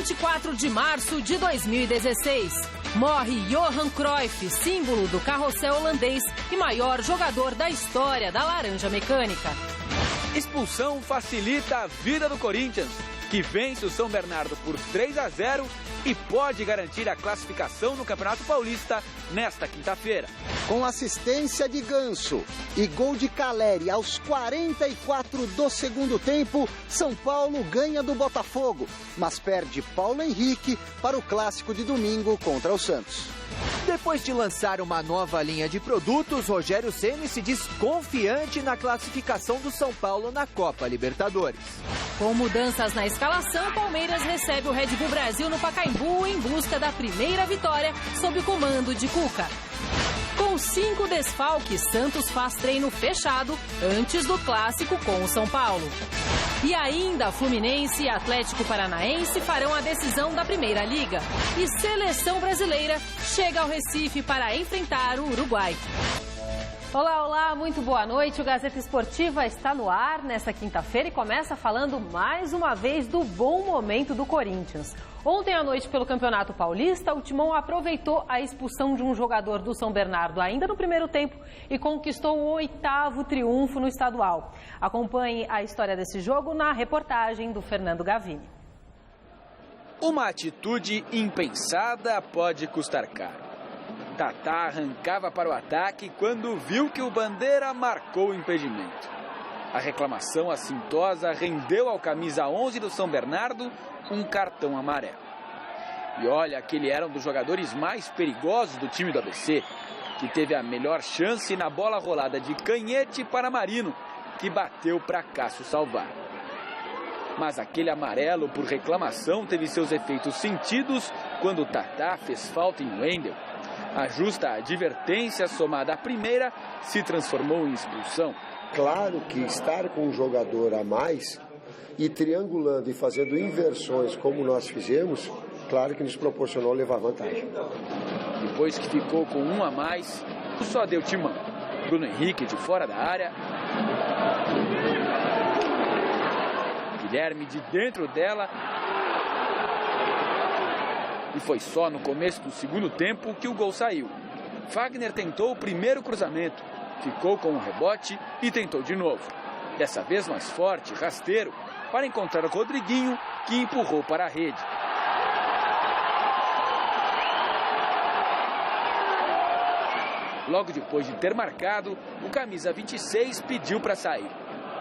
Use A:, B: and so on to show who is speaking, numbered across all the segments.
A: 24 de março de 2016. Morre Johan Cruyff, símbolo do carrossel holandês e maior jogador da história da Laranja Mecânica.
B: Expulsão facilita a vida do Corinthians, que vence o São Bernardo por 3-0 e pode garantir a classificação no Campeonato Paulista nesta quinta-feira.
C: Com assistência de Ganso e gol de Caleri aos 44 do segundo tempo, São Paulo ganha do Botafogo, mas perde Paulo Henrique para o clássico de domingo contra o Santos.
D: Depois de lançar uma nova linha de produtos, Rogério Ceni se diz confiante na classificação do São Paulo na Copa Libertadores.
A: Com mudanças na escalação, Palmeiras recebe o Red Bull Brasil no Pacaembu em busca da primeira vitória sob o comando de Cuca. Com 5 desfalques, Santos faz treino fechado antes do clássico com o São Paulo. E ainda Fluminense e Atlético Paranaense farão a decisão da Primeira Liga. E Seleção Brasileira chega ao Recife para enfrentar o Uruguai. Olá, olá, muito boa noite. O Gazeta Esportiva está no ar nesta quinta-feira e começa falando mais uma vez do bom momento do Corinthians. Ontem à noite, pelo Campeonato Paulista, o Timão aproveitou a expulsão de um jogador do São Bernardo ainda no primeiro tempo e conquistou o 8º triunfo no estadual. Acompanhe a história desse jogo na reportagem do Fernando Gavini.
B: Uma atitude impensada pode custar caro. Tatá arrancava para o ataque quando viu que o Bandeira marcou o impedimento. A reclamação assintosa rendeu ao camisa 11 do São Bernardo um cartão amarelo. E olha que ele era um dos jogadores mais perigosos do time do ABC, que teve a melhor chance na bola rolada de canhete para Marino, que bateu para Cássio salvar. Mas aquele amarelo por reclamação teve seus efeitos sentidos quando Tatá fez falta em Wendel. A justa advertência somada à primeira se transformou em expulsão.
E: Claro que estar com um jogador a mais e triangulando e fazendo inversões como nós fizemos, claro que nos proporcionou levar vantagem.
B: Depois que ficou com um a mais, só deu Timão. Bruno Henrique de fora da área. Guilherme de dentro dela. E foi só no começo do segundo tempo que o gol saiu. Fagner tentou o primeiro cruzamento, ficou com o rebote e tentou de novo. Dessa vez mais forte, rasteiro, para encontrar o Rodriguinho, que empurrou para a rede. Logo depois de ter marcado, o camisa 26 pediu para sair.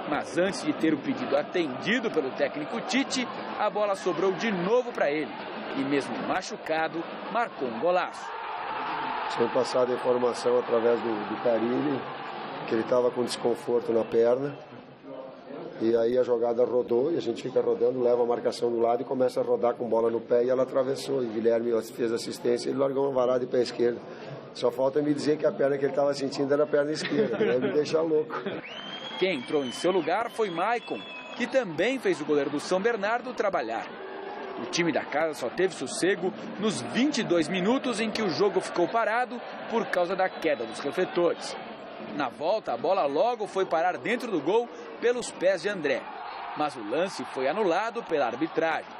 B: Mas antes de ter o pedido atendido pelo técnico Tite, a bola sobrou de novo para ele. E mesmo machucado, marcou um golaço.
E: Tinha passado a informação através do Carilli, que ele estava com desconforto na perna. E aí a jogada rodou e a gente fica rodando, leva a marcação do lado e começa a rodar com bola no pé e ela atravessou. E o Guilherme fez assistência e ele largou uma varada de pé esquerdo. Só falta me dizer que a perna que ele estava sentindo era a perna esquerda, deve me deixar louco.
B: Quem entrou em seu lugar foi Maicon, que também fez o goleiro do São Bernardo trabalhar. O time da casa só teve sossego nos 22 minutos em que o jogo ficou parado por causa da queda dos refletores. Na volta, a bola logo foi parar dentro do gol pelos pés de André. Mas o lance foi anulado pela arbitragem.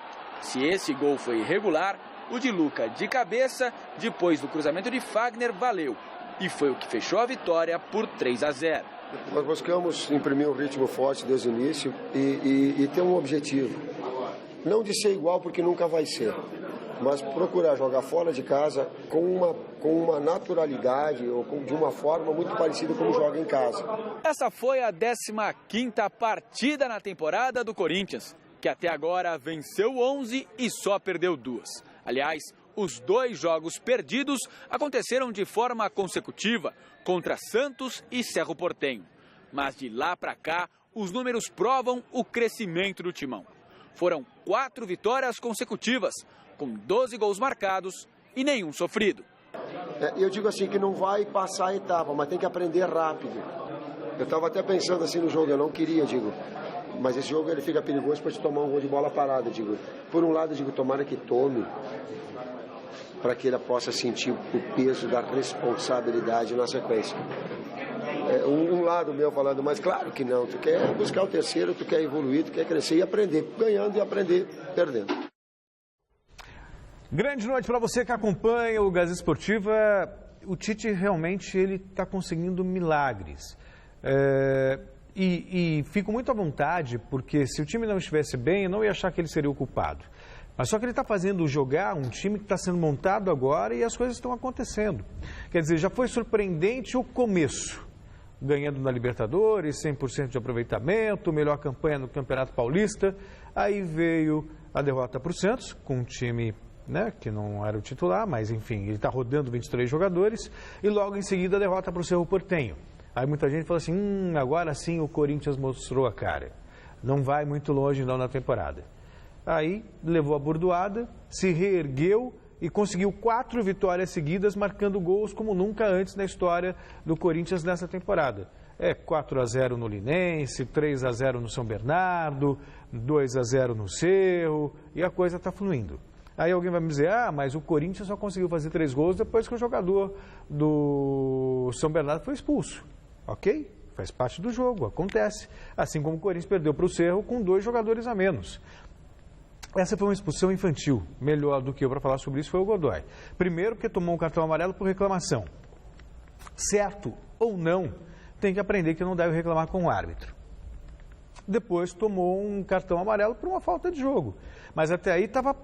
B: Se esse gol foi irregular, o de Luca de cabeça, depois do cruzamento de Fagner, valeu. E foi o que fechou a vitória por 3-0.
E: Nós buscamos imprimir um ritmo forte desde o início e ter um objetivo. Não de ser igual, porque nunca vai ser, mas procurar jogar fora de casa com uma naturalidade ou de uma forma muito parecida como joga em casa.
B: Essa foi a 15ª partida na temporada do Corinthians, que até agora venceu 11 e só perdeu 2. Aliás, os 2 jogos perdidos aconteceram de forma consecutiva contra Santos e Cerro Porteño. Mas de lá para cá, os números provam o crescimento do Timão. Foram 4 vitórias consecutivas, com 12 gols marcados e nenhum sofrido.
E: Eu digo assim que não vai passar a etapa, mas tem que aprender rápido. Eu estava até pensando assim no jogo, eu não queria, mas esse jogo ele fica perigoso para te tomar um gol de bola parada, Por um lado, tomara que tome, para que ele possa sentir o peso da responsabilidade na sequência. Um lado meu falando, mas claro que não, tu quer buscar o terceiro, tu quer evoluir, tu quer crescer e aprender, ganhando e aprender perdendo.
F: Grande noite para você que acompanha o Gazeta Esportiva. O Tite realmente está conseguindo milagres. E fico muito à vontade, porque se o time não estivesse bem, eu não ia achar que ele seria o culpado. Mas só que ele está fazendo jogar um time que está sendo montado agora e as coisas estão acontecendo. Quer dizer, já foi surpreendente o começo. Ganhando na Libertadores, 100% de aproveitamento, melhor campanha no Campeonato Paulista. Aí veio a derrota para o Santos, com um time, né, que não era o titular, mas enfim, ele está rodando 23 jogadores. E logo em seguida a derrota para o Cerro Porteño. Aí muita gente fala assim, agora sim o Corinthians mostrou a cara. Não vai muito longe não na temporada. Aí levou a bordoada, se reergueu e conseguiu 4 vitórias seguidas, marcando gols como nunca antes na história do Corinthians nessa temporada. 4-0 no Linense, 3-0 no São Bernardo, 2-0 no Cerro, e a coisa está fluindo. Aí alguém vai me dizer, mas o Corinthians só conseguiu fazer 3 gols depois que o jogador do São Bernardo foi expulso. Ok? Faz parte do jogo, acontece. Assim como o Corinthians perdeu para o Cerro com 2 jogadores a menos. Essa foi uma expulsão infantil. Melhor do que eu para falar sobre isso foi o Godoy. Primeiro porque tomou um cartão amarelo por reclamação. Certo ou não, tem que aprender que não deve reclamar com o árbitro. Depois tomou um cartão amarelo por uma falta de jogo. Mas até aí estava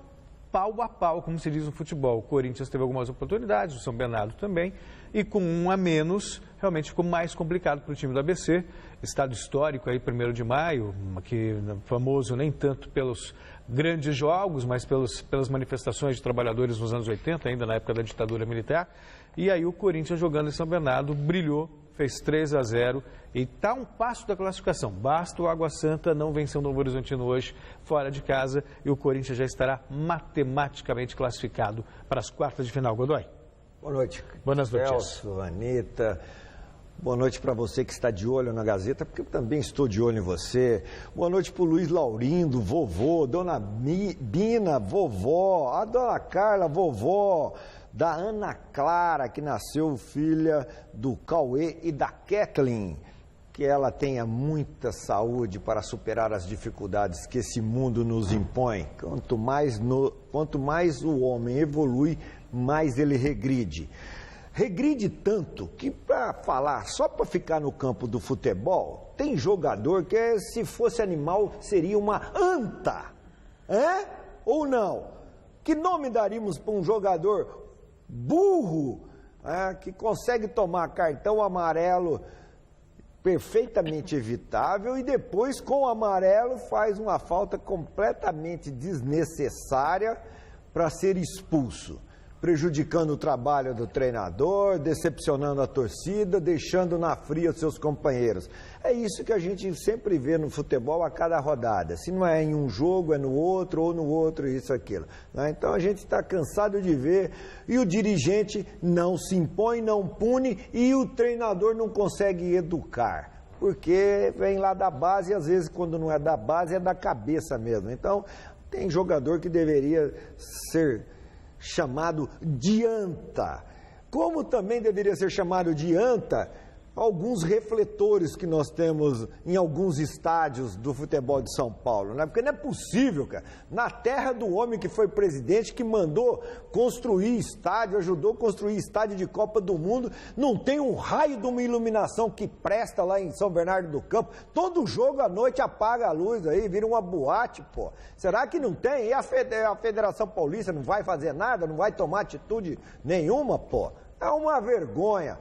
F: pau a pau, como se diz no futebol. O Corinthians teve algumas oportunidades, o São Bernardo também, e com 1 a menos, realmente ficou mais complicado para o time do ABC. Estado histórico aí, 1º de maio, que famoso nem tanto pelos grandes jogos, mas pelas manifestações de trabalhadores nos anos 80, ainda na época da ditadura militar. E aí o Corinthians, jogando em São Bernardo, brilhou, fez 3-0 e está um passo da classificação. Basta o Água Santa não vencer o Novo Horizontino hoje, fora de casa, e o Corinthians já estará matematicamente classificado para as quartas de final. Godoy.
G: Boa noite.
F: Boas noites.
G: Celso, Anitta. Boa noite para você que está de olho na Gazeta, porque eu também estou de olho em você. Boa noite para o Luiz Laurindo, vovô, Dona Bina, vovó, a Dona Carla, vovó, da Ana Clara, que nasceu filha do Cauê e da Kathleen. Que ela tenha muita saúde para superar as dificuldades que esse mundo nos impõe. Quanto mais o homem evolui, mais ele regride. Regride tanto que, para falar, só para ficar no campo do futebol, tem jogador que, se fosse animal, seria uma anta. Ou não? Que nome daríamos para um jogador burro, que consegue tomar cartão amarelo perfeitamente evitável e depois, com o amarelo, faz uma falta completamente desnecessária para ser expulso, prejudicando o trabalho do treinador, decepcionando a torcida, deixando na fria os seus companheiros. É isso que a gente sempre vê no futebol a cada rodada. Se não é em um jogo, é no outro, ou no outro, isso, aquilo. Então a gente está cansado de ver e o dirigente não se impõe, não pune e o treinador não consegue educar. Porque vem lá da base e às vezes quando não é da base é da cabeça mesmo. Então tem jogador que deveria ser chamado de anta, como também deveria ser chamado de anta alguns refletores que nós temos em alguns estádios do futebol de São Paulo, né? Porque não é possível, cara, na terra do homem que foi presidente, que mandou construir estádio, ajudou a construir estádio de Copa do Mundo, não tem um raio de uma iluminação que presta lá em São Bernardo do Campo, todo jogo à noite apaga a luz aí, vira uma boate, pô. Será que não tem? E a Federação Paulista não vai fazer nada, não vai tomar atitude nenhuma, pô? É uma vergonha.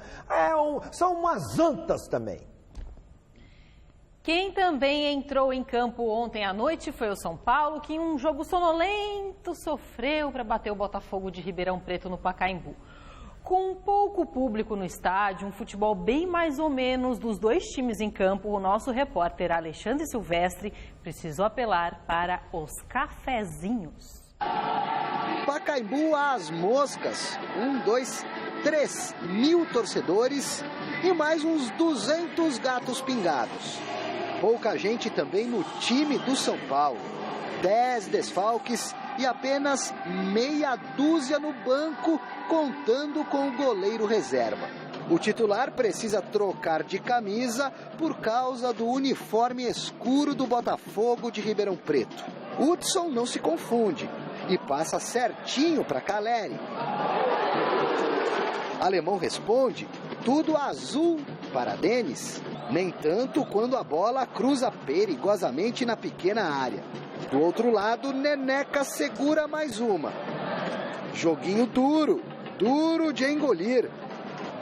G: São umas antas também.
A: Quem também entrou em campo ontem à noite foi o São Paulo, que em um jogo sonolento sofreu para bater o Botafogo de Ribeirão Preto no Pacaembu. Com pouco público no estádio, um futebol bem mais ou menos dos 2 times em campo, o nosso repórter Alexandre Silvestre precisou apelar para os cafezinhos.
C: Pacaembu às moscas, 3 mil torcedores e mais uns 200 gatos pingados. Pouca gente também no time do São Paulo. 10 desfalques e apenas meia dúzia no banco, contando com o goleiro reserva. O titular precisa trocar de camisa por causa do uniforme escuro do Botafogo de Ribeirão Preto. Hudson não se confunde. e passa certinho para Calleri. Alemão responde, tudo azul para Denis. Nem tanto quando a bola cruza perigosamente na pequena área. Do outro lado, Neneca segura mais uma. Joguinho duro, duro de engolir.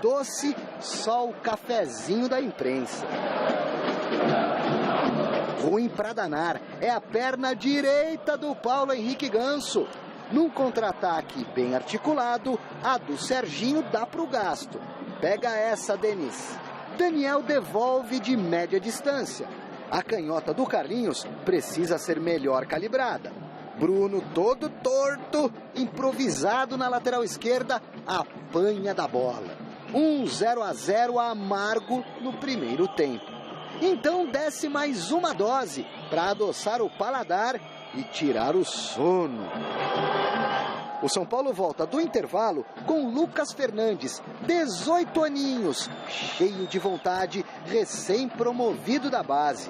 C: Doce, só o cafezinho da imprensa. Ruim pra danar, é a perna direita do Paulo Henrique Ganso. Num contra-ataque bem articulado, a do Serginho dá pro gasto. Pega essa, Denis. Daniel devolve de média distância. A canhota do Carlinhos precisa ser melhor calibrada. Bruno, todo torto, improvisado na lateral esquerda, apanha da bola. 0-0 amargo no primeiro tempo. Então desce mais uma dose para adoçar o paladar e tirar o sono. O São Paulo volta do intervalo com Lucas Fernandes, 18 aninhos, cheio de vontade, recém-promovido da base.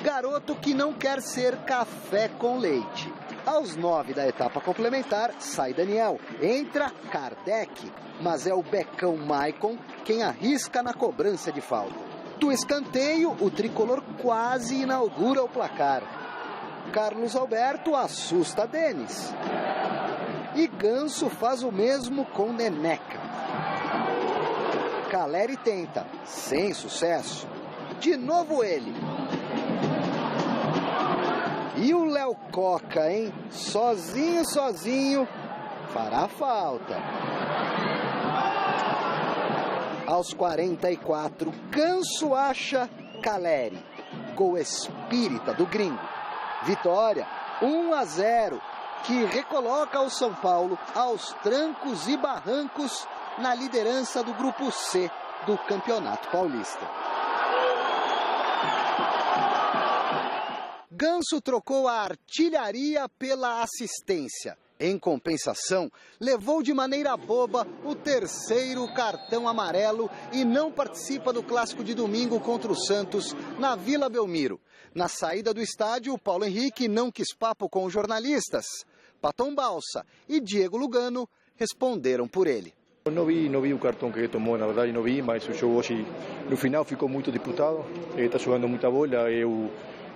C: Garoto que não quer ser café com leite. Aos 9 da etapa complementar, sai Daniel, entra Kardec, mas é o becão Maicon quem arrisca na cobrança de falta. Do escanteio, o tricolor quase inaugura o placar. Carlos Alberto assusta Denis. E Ganso faz o mesmo com Neneca. Calleri tenta, sem sucesso. De novo ele. E o Léo Coca, hein? Sozinho, fará falta. Aos 44, Ganso acha Calleri. Gol espírita do gringo. Vitória, 1-0. Que recoloca o São Paulo aos trancos e barrancos na liderança do Grupo C do Campeonato Paulista. Ganso trocou a artilharia pela assistência. Em compensação, levou de maneira boba o terceiro cartão amarelo e não participa do clássico de domingo contra o Santos na Vila Belmiro. Na saída do estádio, o Paulo Henrique não quis papo com os jornalistas. Paton Balsa e Diego Lugano responderam por ele.
H: Não vi o cartão que ele tomou, na verdade não vi, mas o jogo hoje no final ficou muito disputado. Ele está jogando muita bola,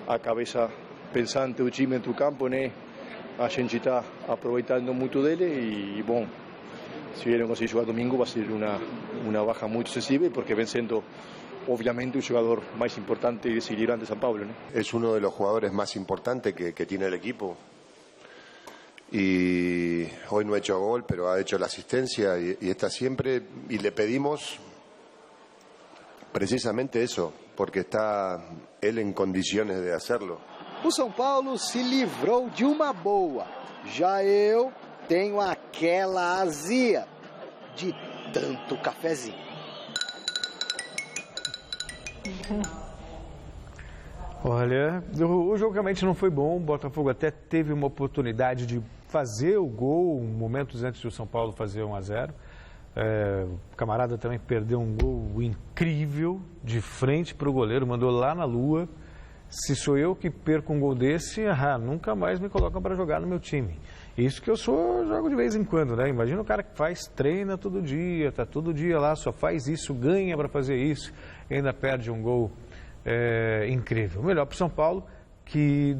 H: a cabeça pensante do time dentro do campo, né? A gente está aproveitando muito dele e, bom, se ele não conseguir jogar domingo vai ser uma baja muito sensível, porque vem sendo, obviamente, o jugador más importante y desequilibrante de San Pablo, ¿no?
E: Es uno de los jugadores más importantes que tiene el equipo. Y hoy no ha hecho gol, pero ha hecho la asistencia y está siempre. Y le pedimos precisamente eso, porque está él en condiciones de hacerlo.
C: O São Paulo se livrou de uma boa. Já eu tenho aquela azia de tanto cafezinho.
F: Olha, o jogo realmente não foi bom. O Botafogo até teve uma oportunidade de fazer o gol momentos antes do São Paulo fazer 1-0. O camarada também perdeu um gol incrível de frente para o goleiro, mandou lá na lua. Se sou eu que perco um gol desse, nunca mais me colocam para jogar no meu time. Isso que eu jogo de vez em quando, né? Imagina o cara que treina todo dia, tá todo dia lá, só faz isso, ganha para fazer isso, e ainda perde um gol incrível. Melhor para o São Paulo, que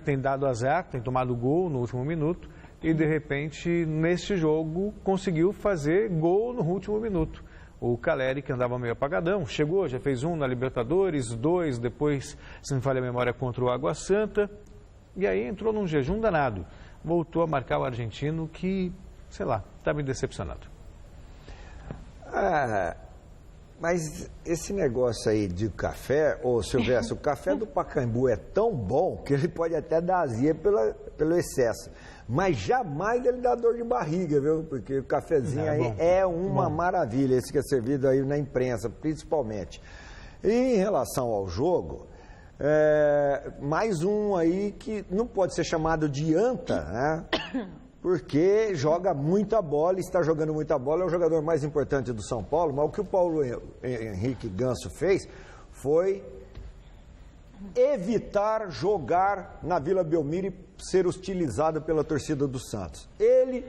F: tem dado azar, tem tomado gol no último minuto, e de repente, neste jogo, conseguiu fazer gol no último minuto. O Calleri, que andava meio apagadão, chegou, já fez 1 na Libertadores, 2 depois, se não falha a memória, contra o Água Santa, e aí entrou num jejum danado. Voltou a marcar o argentino que, sei lá, está me decepcionando.
G: Mas esse negócio aí de café, Silvestre, o café do Pacaembu é tão bom que ele pode até dar azia pelo excesso. Mas jamais ele dá dor de barriga, viu? Porque o cafezinho aí é uma maravilha, esse que é servido aí na imprensa, principalmente. E em relação ao jogo, mais um aí que não pode ser chamado de anta, né? Porque joga muita bola, está jogando muita bola, é o jogador mais importante do São Paulo, mas o que o Paulo Henrique Ganso fez foi evitar jogar na Vila Belmiro e ser hostilizado pela torcida do Santos. Ele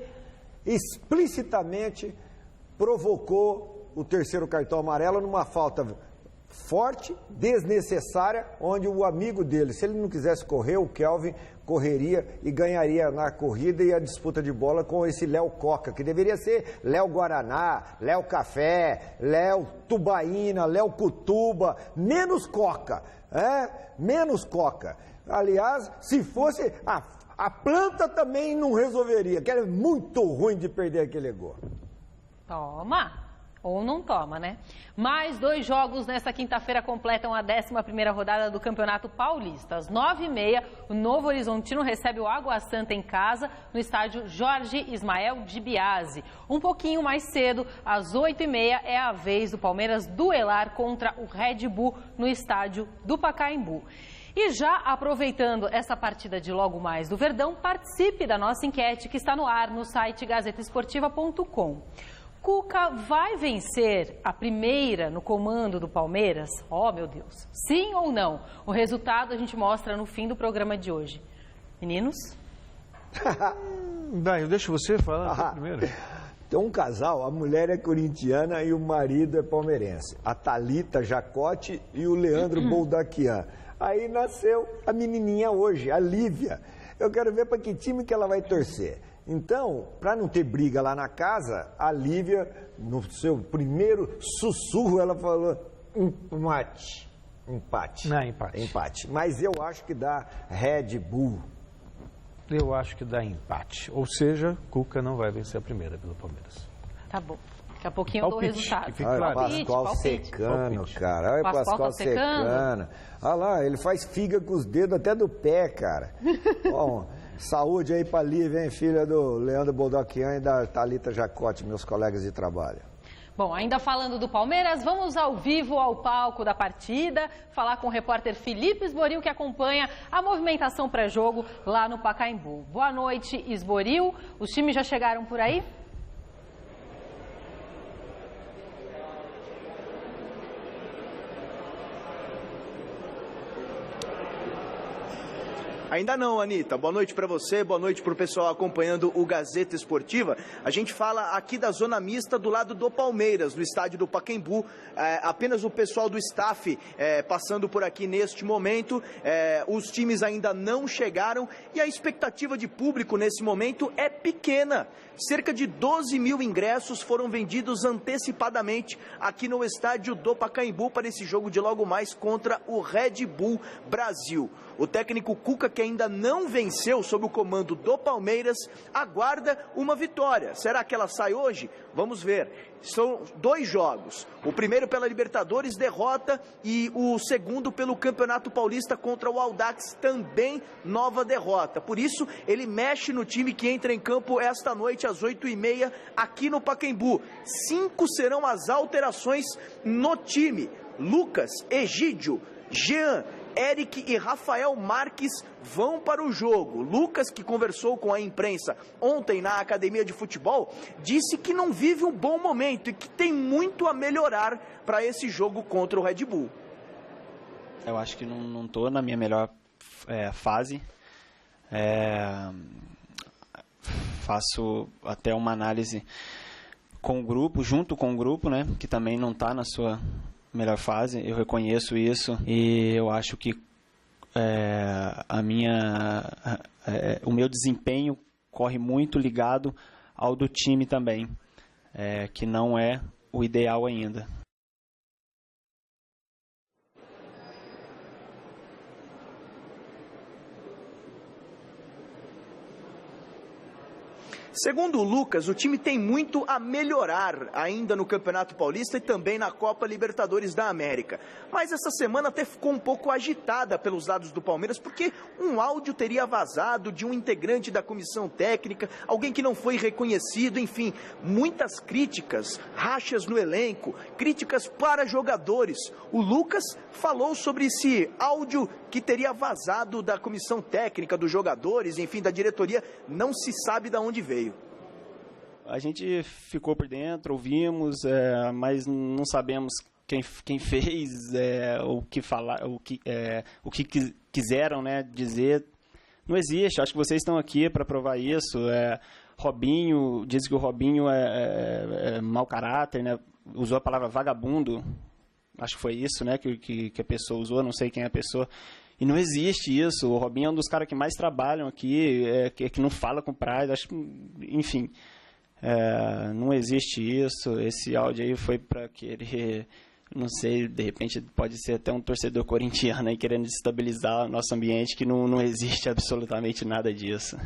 G: explicitamente provocou o terceiro cartão amarelo numa falta forte, desnecessária, onde o amigo dele, se ele não quisesse correr, o Kelvin correria e ganharia na corrida e a disputa de bola com esse Léo Coca, que deveria ser Léo Guaraná, Léo Café, Léo Tubaína, Léo Cutuba, menos Coca, menos Coca. Aliás, se fosse, a planta também não resolveria, que era muito ruim de perder aquele gol.
A: Toma! Ou não toma, né? Mais 2 jogos nesta quinta-feira completam a 11ª rodada do Campeonato Paulista. Às 9h30, o Novo Horizontino recebe o Água Santa em casa, no estádio Jorge Ismael de Biasi. Um pouquinho mais cedo, às 8h30, é a vez do Palmeiras duelar contra o Red Bull no estádio do Pacaembu. E já aproveitando essa partida de logo mais do Verdão, participe da nossa enquete que está no ar no site gazetaesportiva.com. Cuca vai vencer a primeira no comando do Palmeiras? Oh, meu Deus. Sim ou não? O resultado a gente mostra no fim do programa de hoje. Meninos?
F: Eu deixo você falar primeiro.
G: Tem um casal, a mulher é corintiana e o marido é palmeirense. A Thalita Jacote e o Leandro Boldaquian. Aí nasceu a menininha hoje, a Lívia. Eu quero ver para que time que ela vai torcer. Então, para não ter briga lá na casa, a Lívia, no seu primeiro sussurro, ela falou empate.
F: Não, empate.
G: Empate. Mas eu acho que dá Red Bull.
F: Eu acho que dá empate. Ou seja, Cuca não vai vencer a primeira pelo Palmeiras.
A: Tá bom. Daqui a pouquinho eu dou o resultado.
G: Olha o Pascoal secando, cara. Olha o Pascoal secando. Olha lá, ele faz figa com os dedos até do pé, cara. Bom, saúde aí pra Lívia, hein, filha do Leandro Boldaquian e da Thalita Jacote, meus colegas de trabalho.
A: Bom, ainda falando do Palmeiras, vamos ao vivo ao palco da partida, falar com o repórter Felipe Esboril, que acompanha a movimentação pré-jogo lá no Pacaembu. Boa noite, Esboril. Os times já chegaram por aí?
I: Ainda não, Anitta. Boa noite para você, boa noite para o pessoal acompanhando o Gazeta Esportiva. A gente fala aqui da zona mista do lado do Palmeiras, no estádio do Pacaembu. Apenas o pessoal do staff passando por aqui neste momento. Os times ainda não chegaram e a expectativa de público nesse momento é pequena. Cerca de 12 mil ingressos foram vendidos antecipadamente aqui no estádio do Pacaembu para esse jogo de logo mais contra o Red Bull Brasil. O técnico Cuca, que ainda não venceu sob o comando do Palmeiras, aguarda uma vitória. Será que ela sai hoje? Vamos ver. São 2 jogos. O primeiro pela Libertadores, derrota, e o segundo pelo Campeonato Paulista contra o Audax, também nova derrota. Por isso, ele mexe no time que entra em campo esta noite às 8h30 aqui no Pacaembu. 5 serão as alterações no time. Lucas, Egídio, Jean, Eric e Rafael Marques vão para o jogo. Lucas, que conversou com a imprensa ontem na academia de futebol, disse que não vive um bom momento e que tem muito a melhorar para esse jogo contra o Red Bull.
J: Eu acho que não estou na minha melhor fase. Faço até uma análise com o grupo, junto com o grupo, né, que também não está na sua melhor fase. Eu reconheço isso e eu acho que o meu desempenho corre muito ligado ao do time também, que não é o ideal ainda.
I: Segundo o Lucas, o time tem muito a melhorar ainda no Campeonato Paulista e também na Copa Libertadores da América. Mas essa semana até ficou um pouco agitada pelos lados do Palmeiras, porque um áudio teria vazado de um integrante da comissão técnica, alguém que não foi reconhecido, enfim, muitas críticas, rachas no elenco, críticas para jogadores. O Lucas falou sobre esse áudio que teria vazado da comissão técnica, dos jogadores, enfim, da diretoria. Não se sabe de onde veio.
J: A gente ficou por dentro, ouvimos, mas não sabemos quem fez, o que quiseram, né, dizer. Não existe. Acho que vocês estão aqui para provar isso. Robinho, diz que o Robinho é mau caráter, né? Usou a palavra vagabundo. Acho que foi isso, né, que a pessoa usou. Não sei quem é a pessoa. E não existe isso. O Robinho é um dos caras que mais trabalham aqui, que não fala com praia. Acho, enfim, não existe isso. Esse áudio aí foi para querer, não sei, de repente pode ser até um torcedor corintiano aí querendo desestabilizar o nosso ambiente, que não existe absolutamente nada disso.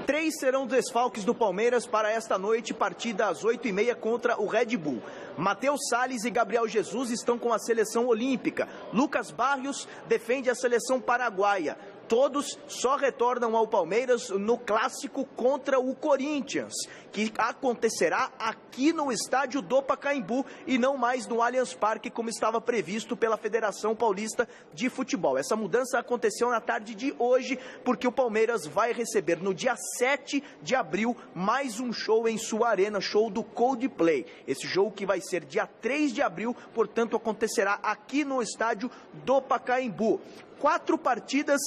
I: Três serão desfalques do Palmeiras para esta noite, partida às 8h30 contra o Red Bull. Matheus Salles e Gabriel Jesus estão com a seleção olímpica. Lucas Barrios defende a seleção paraguaia. Todos só retornam ao Palmeiras no clássico contra o Corinthians, que acontecerá aqui no estádio do Pacaembu e não mais no Allianz Parque, como estava previsto pela Federação Paulista de Futebol. Essa mudança aconteceu na tarde de hoje, porque o Palmeiras vai receber no dia 7 de abril mais um show em sua arena, show do Coldplay. Esse jogo que vai ser dia 3 de abril, portanto acontecerá aqui no estádio do Pacaembu. 4 partidas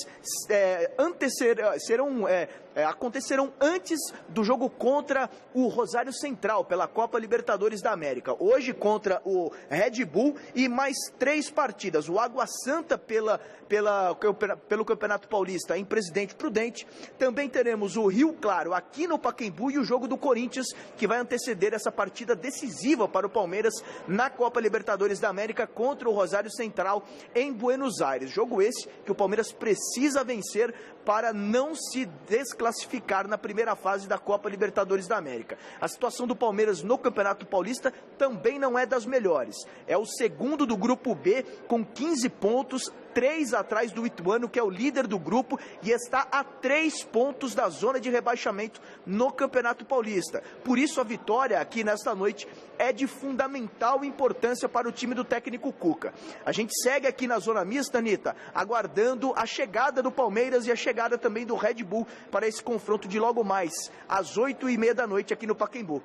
I: acontecerão antes do jogo contra o Rosário Central pela Copa Libertadores da América. Hoje contra o Red Bull e mais 3 partidas. O Água Santa pelo Campeonato Paulista em Presidente Prudente. Também teremos o Rio Claro aqui no Pacaembu e o jogo do Corinthians, que vai anteceder essa partida decisiva para o Palmeiras na Copa Libertadores da América contra o Rosário Central em Buenos Aires. Jogo esse que o Palmeiras precisa vencer para não se desclassificar na primeira fase da Copa Libertadores da América. A situação do Palmeiras no Campeonato Paulista também não é das melhores. É o segundo do Grupo B com 15 pontos, 3 atrás do Ituano, que é o líder do grupo, e está a 3 pontos da zona de rebaixamento no Campeonato Paulista. Por isso a vitória aqui nesta noite é de fundamental importância para o time do técnico Cuca. A gente segue aqui na zona mista, Anitta, aguardando a chegada do Palmeiras e a chegada também do Red Bull para esse confronto de logo mais, às 8h30 da noite aqui no Pacaembu.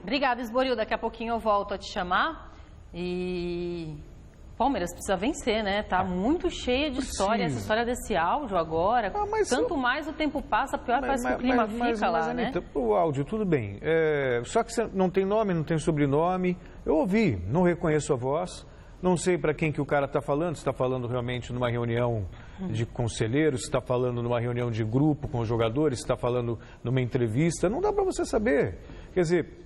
A: Obrigada, Esboril. Daqui a pouquinho eu volto a te chamar e... Palmeiras precisa vencer, né? Tá muito cheia de história, essa história desse áudio agora. Quanto mais o tempo passa, pior parece que o clima fica lá, né?
F: Anitta, o áudio, tudo bem. Só que você não tem nome, não tem sobrenome. Eu ouvi, não reconheço a voz. Não sei para quem que o cara está falando. Se está falando realmente numa reunião de conselheiros, se está falando numa reunião de grupo com os jogadores, se está falando numa entrevista. Não dá para você saber. Quer dizer...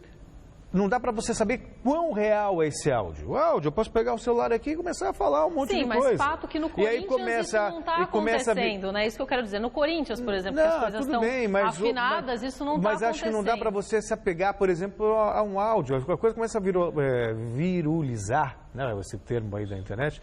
F: Não dá para você saber quão real é esse áudio. O áudio, eu posso pegar o celular aqui e começar a falar um monte de coisa.
A: Sim, mas fato que no Corinthians isso não está acontecendo, né? Isso que eu quero dizer. No Corinthians, por exemplo, que as coisas estão afinadas, isso não está acontecendo. Mas acho que não dá para você se apegar, por exemplo, a um áudio. A coisa começa a virulizar, né? Esse termo aí da internet,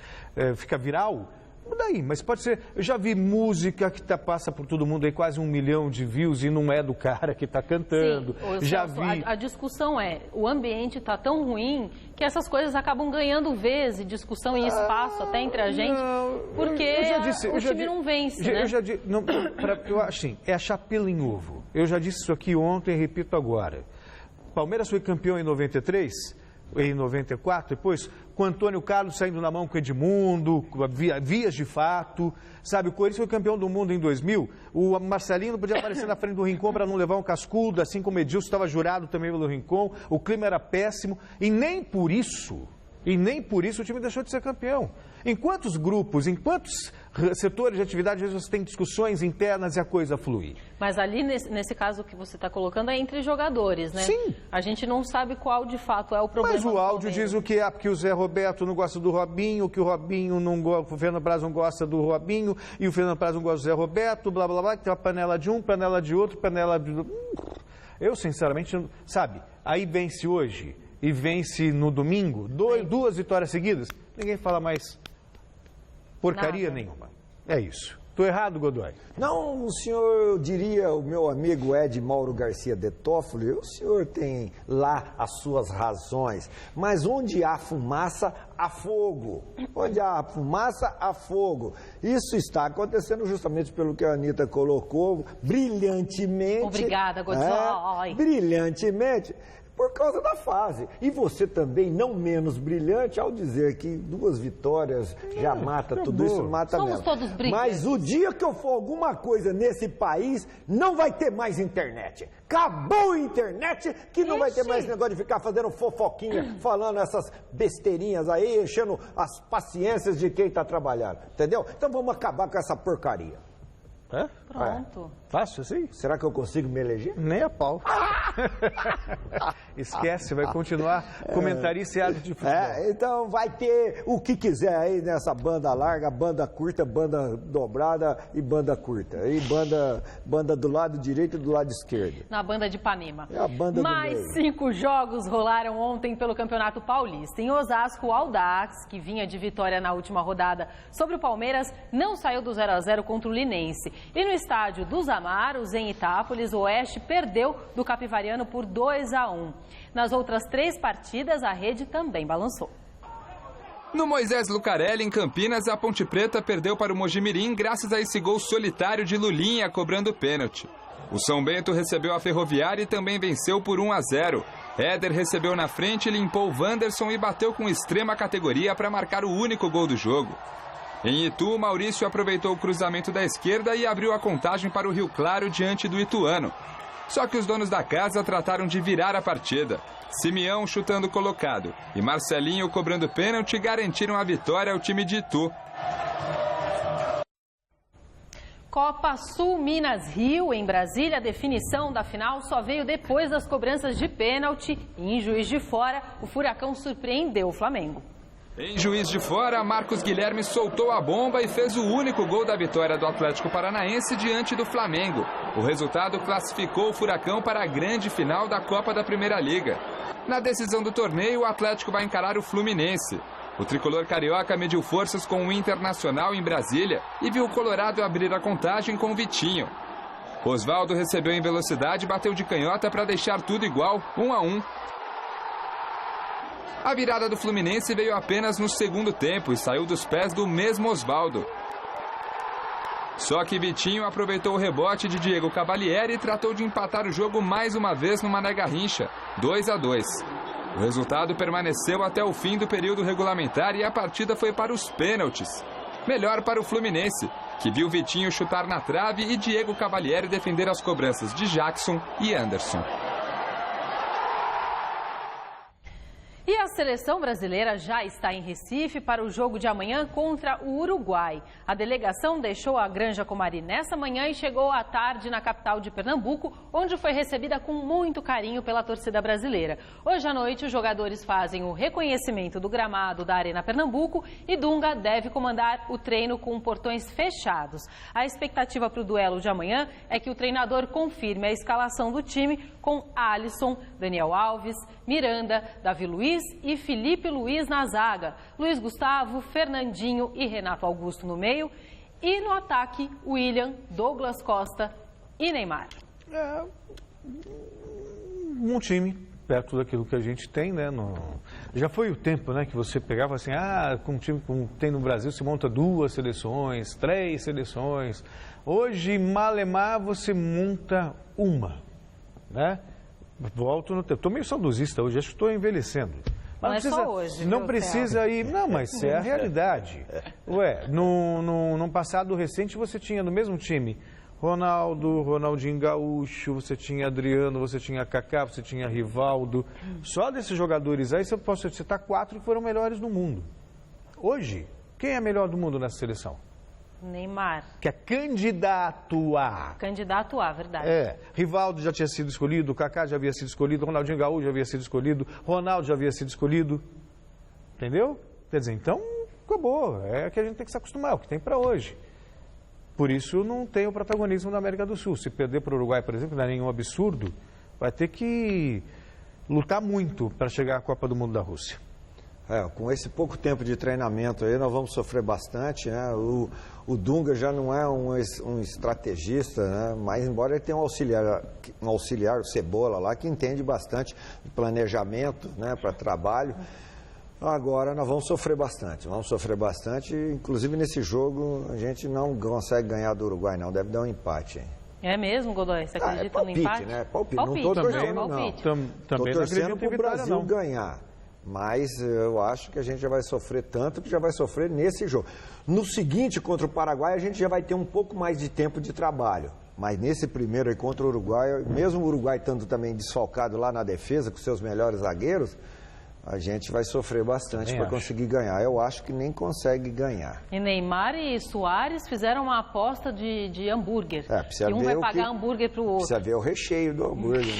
A: fica viral. Daí, mas pode ser, eu já vi música que passa por todo mundo aí, quase 1 milhão de views e não é do cara que está cantando. Sim, já vi. A discussão o ambiente está tão ruim que essas coisas acabam ganhando vez e discussão e espaço até entre a gente, porque o time não vence, né?
F: Eu acho assim, é achar pelo em ovo. Eu já disse isso aqui ontem e repito agora. Palmeiras foi campeão em 93, em 94, depois com Antônio Carlos saindo na mão com Edmundo, vias de fato, sabe? O Corinthians foi campeão do mundo em 2000, o Marcelinho não podia aparecer na frente do Rincon para não levar um cascudo, assim como o Edilson estava jurado também pelo Rincon, o clima era péssimo, e nem por isso o time deixou de ser campeão. Em quantos grupos, em quantos setores de atividade, às vezes você tem discussões internas e a coisa flui?
A: Mas ali, nesse caso que você está colocando, é entre jogadores, né?
F: Sim.
A: A gente não sabe qual, de fato, é o problema.
F: Mas o áudio diz o que é, porque o Zé Roberto não gosta do Robinho, que o Robinho não gosta, o Fernando Praz não gosta do Robinho, e o Fernando Praz não gosta do Zé Roberto, blá, blá, blá, que tem uma panela de um, panela de outro, panela de... Eu, sinceramente, sabe, aí vence hoje e vence no domingo, 2 vitórias seguidas, ninguém fala mais porcaria nenhuma. É isso. Estou errado, Godoy?
G: Não, o senhor diria, o meu amigo Ed Mauro Garcia de Toffoli, o senhor tem lá as suas razões, mas onde há fumaça, há fogo. Onde há fumaça, há fogo. Isso está acontecendo justamente pelo que a Anitta colocou brilhantemente.
A: Obrigada, Godoy.
G: Brilhantemente. Por causa da fase. E você também, não menos brilhante, ao dizer que 2 vitórias já mata tudo isso, mata
A: Somos
G: mesmo.
A: todos brilhantes.
G: Mas o dia que eu for alguma coisa nesse país, não vai ter mais internet. Acabou a internet, que não vai ter mais negócio de ficar fazendo fofoquinha, falando essas besteirinhas aí, enchendo as paciências de quem está trabalhando. Entendeu? Então vamos acabar com essa porcaria.
F: É?
A: Pronto.
F: Fácil assim?
G: Será que eu consigo me eleger?
F: Nem a pau. Esquece, vai continuar comentarista de futebol.
G: Então vai ter o que quiser aí nessa banda larga, banda curta, banda dobrada e banda curta. E banda do lado direito e do lado esquerdo.
A: Na banda de Ipanema.
G: É a banda
A: Mais
G: do meio.
A: 5 jogos rolaram ontem pelo Campeonato Paulista. Em Osasco, o Audax, que vinha de vitória na última rodada sobre o Palmeiras, não saiu do 0-0 contra o Linense. E no estádio dos Amaros, em Itápolis, o Oeste perdeu do Capivariano por 2-1. Nas outras 3 partidas, a rede também balançou.
K: No Moisés Lucarelli, em Campinas, a Ponte Preta perdeu para o Mojimirim graças a esse gol solitário de Lulinha cobrando pênalti. O São Bento recebeu a Ferroviária e também venceu por 1-0. Éder recebeu na frente, limpou o Wanderson e bateu com extrema categoria para marcar o único gol do jogo. Em Itu, Maurício aproveitou o cruzamento da esquerda e abriu a contagem para o Rio Claro diante do Ituano. Só que os donos da casa trataram de virar a partida. Simeão chutando colocado e Marcelinho cobrando pênalti garantiram a vitória ao time de Itu.
A: Copa Sul Minas Rio, em Brasília, a definição da final só veio depois das cobranças de pênalti e em Juiz de Fora, o Furacão surpreendeu o Flamengo.
K: Em Juiz de Fora, Marcos Guilherme soltou a bomba e fez o único gol da vitória do Atlético Paranaense diante do Flamengo. O resultado classificou o Furacão para a grande final da Copa da Primeira Liga. Na decisão do torneio, o Atlético vai encarar o Fluminense. O tricolor carioca mediu forças com o Internacional em Brasília e viu o Colorado abrir a contagem com o Vitinho. Osvaldo recebeu em velocidade e bateu de canhota para deixar tudo igual, 1-1. A virada do Fluminense veio apenas no segundo tempo e saiu dos pés do mesmo Osvaldo. Só que Vitinho aproveitou o rebote de Diego Cavalieri e tratou de empatar o jogo mais uma vez no Mané Garrincha, 2-2. O resultado permaneceu até o fim do período regulamentar e a partida foi para os pênaltis. Melhor para o Fluminense, que viu Vitinho chutar na trave e Diego Cavalieri defender as cobranças de Jackson e Anderson.
A: E a seleção brasileira já está em Recife para o jogo de amanhã contra o Uruguai. A delegação deixou a Granja Comari nessa manhã e chegou à tarde na capital de Pernambuco, onde foi recebida com muito carinho pela torcida brasileira. Hoje à noite, os jogadores fazem o reconhecimento do gramado da Arena Pernambuco e Dunga deve comandar o treino com portões fechados. A expectativa para o duelo de amanhã é que o treinador confirme a escalação do time com Alisson, Daniel Alves, Miranda, Davi Luiz e Felipe Luiz na zaga, Luiz Gustavo, Fernandinho e Renato Augusto no meio e no ataque, William, Douglas Costa e Neymar.
F: Um time perto daquilo que a gente tem, né? Já foi o tempo, né, que você pegava assim, com um time como tem no Brasil, se monta 2 seleções, 3 seleções. Hoje, malemar, você monta uma, né? Volto no tempo. Estou meio saudosista hoje, acho que estou envelhecendo.
A: Mas não é só hoje.
F: Não precisa ir. Não, mas é a realidade. Ué, num passado recente você tinha no mesmo time Ronaldo, Ronaldinho Gaúcho, você tinha Adriano, você tinha Kaká, você tinha Rivaldo. Só desses jogadores aí eu posso citar 4 que foram melhores no mundo. Hoje, quem é melhor do mundo nessa seleção?
A: Neymar.
F: Que é candidato a.
A: Candidato a, verdade.
F: Rivaldo já tinha sido escolhido, Kaká já havia sido escolhido, Ronaldinho Gaúcho já havia sido escolhido, Ronaldo já havia sido escolhido. Entendeu? Quer dizer, então, acabou. É que a gente tem que se acostumar, é o que tem para hoje. Por isso não tem o protagonismo da América do Sul. Se perder para o Uruguai, por exemplo, não é nenhum absurdo, vai ter que lutar muito para chegar à Copa do Mundo da Rússia.
G: Com esse pouco tempo de treinamento aí, nós vamos sofrer bastante, né? O Dunga já não é um estrategista, né? Mas embora ele tenha um auxiliar, o Cebola lá, que entende bastante de planejamento, né, para trabalho. Agora nós vamos sofrer bastante, inclusive nesse jogo a gente não consegue ganhar do Uruguai não, deve dar um empate, hein?
A: É mesmo, Godoy? Você acredita no empate?
G: Né? Palpite, não estou torcendo não. Estou torcendo para o Brasil ganhar. Mas eu acho que a gente já vai sofrer tanto que já vai sofrer nesse jogo. No seguinte, contra o Paraguai, a gente já vai ter um pouco mais de tempo de trabalho. Mas nesse primeiro aí contra o Uruguai, mesmo o Uruguai estando também desfalcado lá na defesa, com seus melhores zagueiros, a gente vai sofrer bastante para conseguir ganhar. Eu acho que nem consegue ganhar.
A: E Neymar e Suárez fizeram uma aposta de hambúrguer. E um vai pagar hambúrguer para o outro.
G: Precisa ver o recheio do hambúrguer,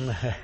G: né?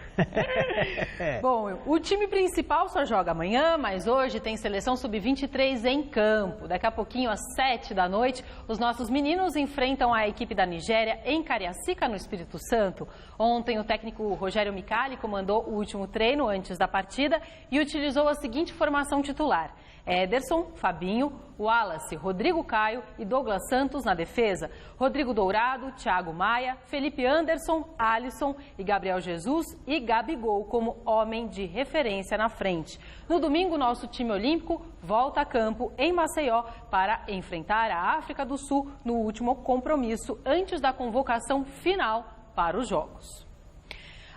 A: Bom, o time principal só joga amanhã, mas hoje tem seleção sub-23 em campo. Daqui a pouquinho, às 7 da noite, os nossos meninos enfrentam a equipe da Nigéria em Cariacica, no Espírito Santo. Ontem, o técnico Rogério Micali comandou o último treino antes da partida e utilizou a seguinte formação titular: Ederson, Fabinho, Wallace, Rodrigo Caio e Douglas Santos na defesa, Rodrigo Dourado, Thiago Maia, Felipe Anderson, Alisson e Gabriel Jesus e Gabigol como homem de referência na frente. No domingo, nosso time olímpico volta a campo em Maceió para enfrentar a África do Sul no último compromisso antes da convocação final para os Jogos.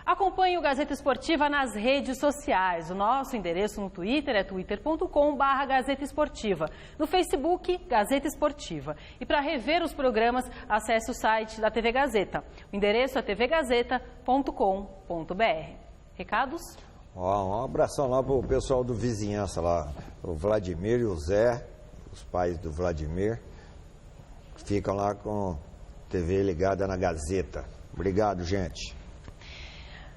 A: Acompanhe o Gazeta Esportiva nas redes sociais. O nosso endereço no Twitter é twitter.com/Gazeta Esportiva. No Facebook, Gazeta Esportiva. E para rever os programas, acesse o site da TV Gazeta. O endereço é tvgazeta.com.br. Recados?
G: Um abração lá para o pessoal do Vizinhança lá. O Vladimir e o Zé, os pais do Vladimir, ficam lá com TV ligada na Gazeta. Obrigado, gente.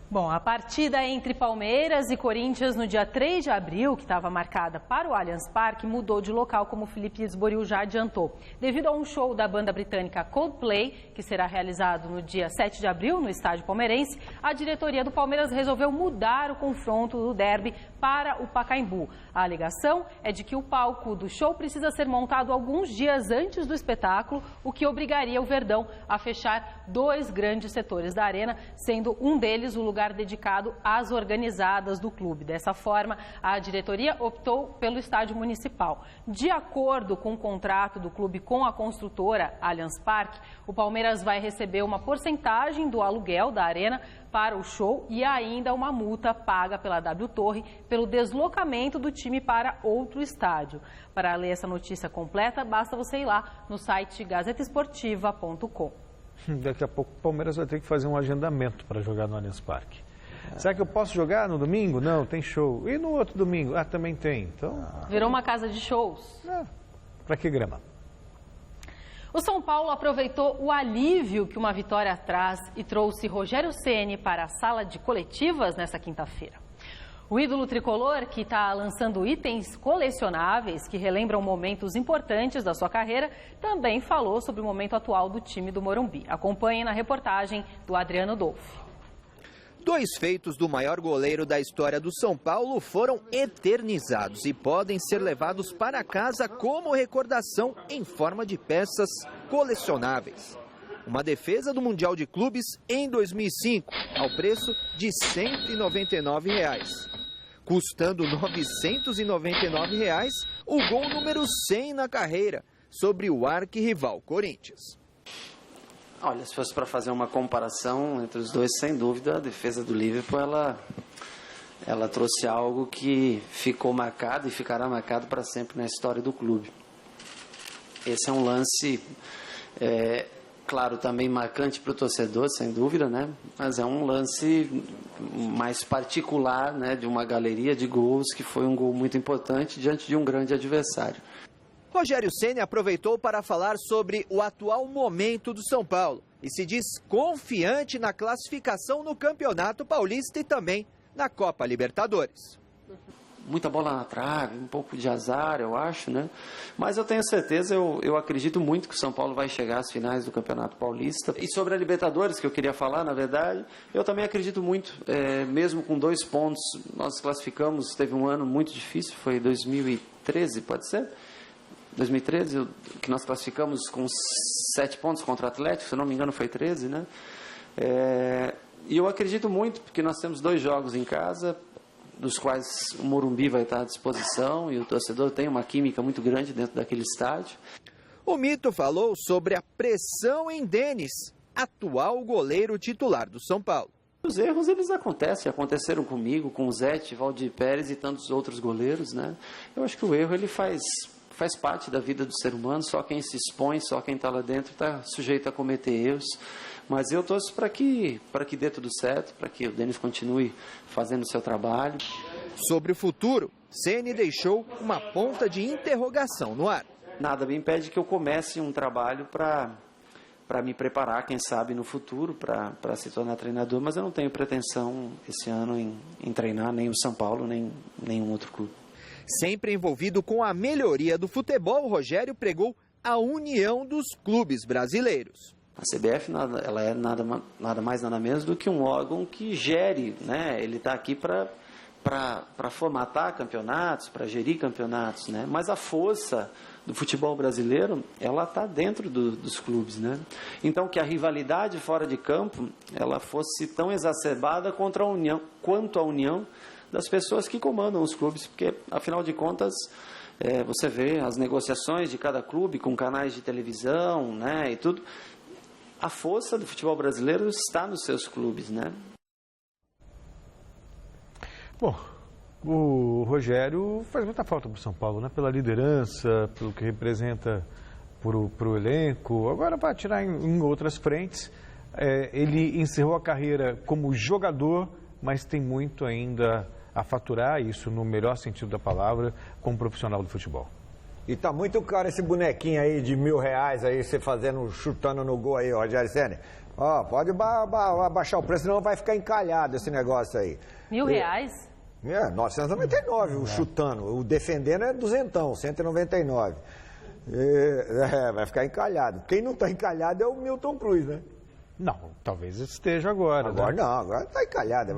A: Bom, a partida entre Palmeiras e Corinthians no dia 3 de abril, que estava marcada para o Allianz Parque, mudou de local, como o Felipe Esboril já adiantou. Devido a um show da banda britânica Coldplay, que será realizado no dia 7 de abril no estádio palmeirense, a diretoria do Palmeiras resolveu mudar o confronto do derby para o Pacaembu. A alegação é de que o palco do show precisa ser montado alguns dias antes do espetáculo, o que obrigaria o Verdão a fechar 2 grandes setores da arena, sendo um deles o lugar dedicado às organizadas do clube. Dessa forma, a diretoria optou pelo estádio municipal. De acordo com o contrato do clube com a construtora Allianz Parque, o Palmeiras vai receber uma porcentagem do aluguel da arena para o show e ainda uma multa paga pela W Torre pelo deslocamento do time para outro estádio. Para ler essa notícia completa, basta você ir lá no site gazetaesportiva.com.
F: Daqui a pouco o Palmeiras vai ter que fazer um agendamento para jogar no Allianz Parque. Será que eu posso jogar no domingo? Não, tem show. E no outro domingo? Ah, também tem. Então...
A: Virou uma casa de shows.
F: Para que grama?
A: O São Paulo aproveitou o alívio que uma vitória traz e trouxe Rogério Ceni para a sala de coletivas nesta quinta-feira. O ídolo tricolor, que está lançando itens colecionáveis que relembram momentos importantes da sua carreira, também falou sobre o momento atual do time do Morumbi. Acompanhe na reportagem do Adriano Dolfi.
L: 2 feitos do maior goleiro da história do São Paulo foram eternizados e podem ser levados para casa como recordação em forma de peças colecionáveis. Uma defesa do Mundial de Clubes em 2005, ao preço de R$ 199,00. Custando R$ 999,00, o gol número 100 na carreira, sobre o arquirrival Corinthians.
M: Olha, se fosse para fazer uma comparação entre os dois, sem dúvida, a defesa do Liverpool, ela trouxe algo que ficou marcado e ficará marcado para sempre na história do clube. Esse é um lance... claro, também marcante para o torcedor, sem dúvida, né? Mas é um lance mais particular, né? De uma galeria de gols, que foi um gol muito importante diante de um grande adversário.
L: Rogério Ceni aproveitou para falar sobre o atual momento do São Paulo e se diz confiante na classificação no Campeonato Paulista e também na Copa Libertadores.
M: muita bola na trave, um pouco de azar, eu acho, né? Mas eu tenho certeza, eu acredito muito que o São Paulo vai chegar às finais do Campeonato Paulista. E sobre a Libertadores, que eu queria falar, na verdade, eu também acredito muito, mesmo com 2 pontos, nós classificamos, teve um ano muito difícil, foi 2013, pode ser? 2013, que nós classificamos com 7 pontos contra o Atlético, se eu não me engano foi 13, né? E eu acredito muito, porque nós temos 2 jogos em casa, dos quais o Morumbi vai estar à disposição e o torcedor tem uma química muito grande dentro daquele estádio.
L: O Mito falou sobre a pressão em Denis, atual goleiro titular do São Paulo.
M: Os erros, eles aconteceram comigo, com o Zete, Valdir Pérez e tantos outros goleiros, né? Eu acho que o erro, ele faz parte da vida do ser humano, só quem se expõe, só quem está lá dentro está sujeito a cometer erros. Mas eu torço para que dê tudo certo, para que o Denis continue fazendo o seu trabalho.
L: Sobre o futuro, Ceni deixou uma ponta de interrogação no ar.
M: Nada me impede que eu comece um trabalho para me preparar, quem sabe, no futuro, para se tornar treinador, mas eu não tenho pretensão esse ano em treinar nem o São Paulo, nem nenhum outro clube.
L: Sempre envolvido com a melhoria do futebol, o Rogério pregou a união dos clubes brasileiros.
M: A CBF ela é nada mais, nada menos do que um órgão que gere, né? Ele está aqui para formatar campeonatos, para gerir campeonatos, né? Mas a força do futebol brasileiro, ela está dentro dos clubes, né? Então, que a rivalidade fora de campo, ela fosse tão exacerbada quanto a união das pessoas que comandam os clubes, porque, afinal de contas, você vê as negociações de cada clube com canais de televisão, né, e tudo. A força do futebol brasileiro está nos seus clubes, né?
F: Bom, o Rogério faz muita falta para o São Paulo, né? Pela liderança, pelo que representa para o elenco. Agora vai atirar em outras frentes. Ele encerrou a carreira como jogador, mas tem muito ainda a faturar, isso no melhor sentido da palavra, como profissional do futebol.
G: E tá muito caro esse bonequinho aí de R$1.000 aí, você chutando no gol aí, Rogério Ceni. Ó, pode abaixar o preço, senão vai ficar encalhado esse negócio aí.
A: R$1.000?
G: 999 o chutando. O defendendo é 200, 199. Vai ficar encalhado. Quem não tá encalhado é o Milton Cruz, né?
F: Não, talvez esteja agora.
G: Agora
F: né?
G: não, agora está encalhado.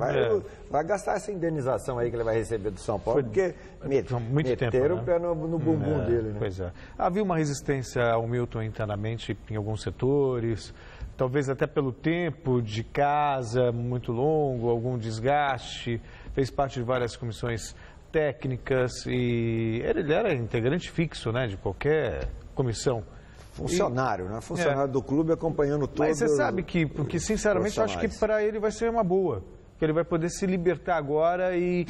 G: Vai gastar essa indenização aí que ele vai receber do São Paulo, porque meteram o pé no bumbum dele. Né?
F: Pois é. Havia uma resistência ao Milton internamente em alguns setores, talvez até pelo tempo de casa muito longo, algum desgaste, fez parte de várias comissões técnicas e ele era integrante fixo, né, de qualquer comissão.
G: Funcionário, né? Funcionário do clube acompanhando todo.
F: Mas você sabe que sinceramente, eu acho que para ele vai ser uma boa. Que ele vai poder se libertar agora e,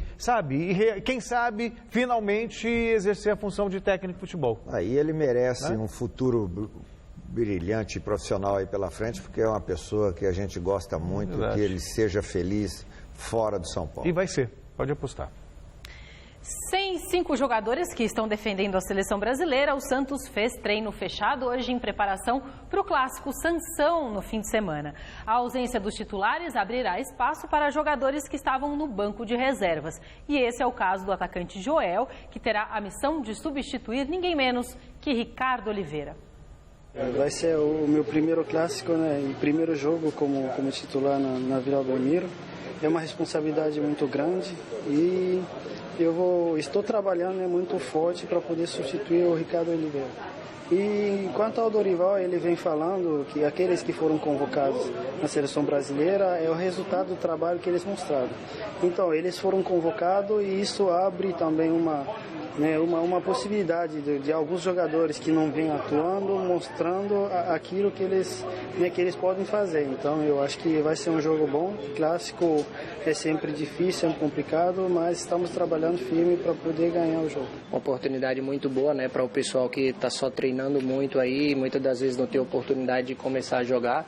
F: quem sabe, finalmente exercer a função de técnico de futebol.
G: Aí ele merece um futuro brilhante e profissional aí pela frente, porque é uma pessoa que a gente gosta muito, que ele seja feliz fora do São Paulo.
F: E vai ser, pode apostar.
A: Sem 5 jogadores que estão defendendo a seleção brasileira, o Santos fez treino fechado hoje em preparação para o clássico Sansão no fim de semana. A ausência dos titulares abrirá espaço para jogadores que estavam no banco de reservas. E esse é o caso do atacante Joel, que terá a missão de substituir ninguém menos que Ricardo Oliveira.
N: Vai ser o meu primeiro clássico, né, e primeiro jogo como titular na Vila Belmiro. É uma responsabilidade muito grande e estou trabalhando muito forte para poder substituir o Ricardo Oliveira. E quanto ao Dorival, ele vem falando que aqueles que foram convocados na seleção brasileira é o resultado do trabalho que eles mostraram. Então, eles foram convocados e isso abre também uma possibilidade de alguns jogadores que não vêm atuando, mostrando aquilo que eles podem fazer. Então, eu acho que vai ser um jogo bom. O clássico é sempre difícil, é complicado, mas estamos trabalhando firme para poder ganhar o jogo.
O: Uma oportunidade muito boa, né, para o pessoal que está só treinando muito aí, muitas das vezes não tem oportunidade de começar a jogar.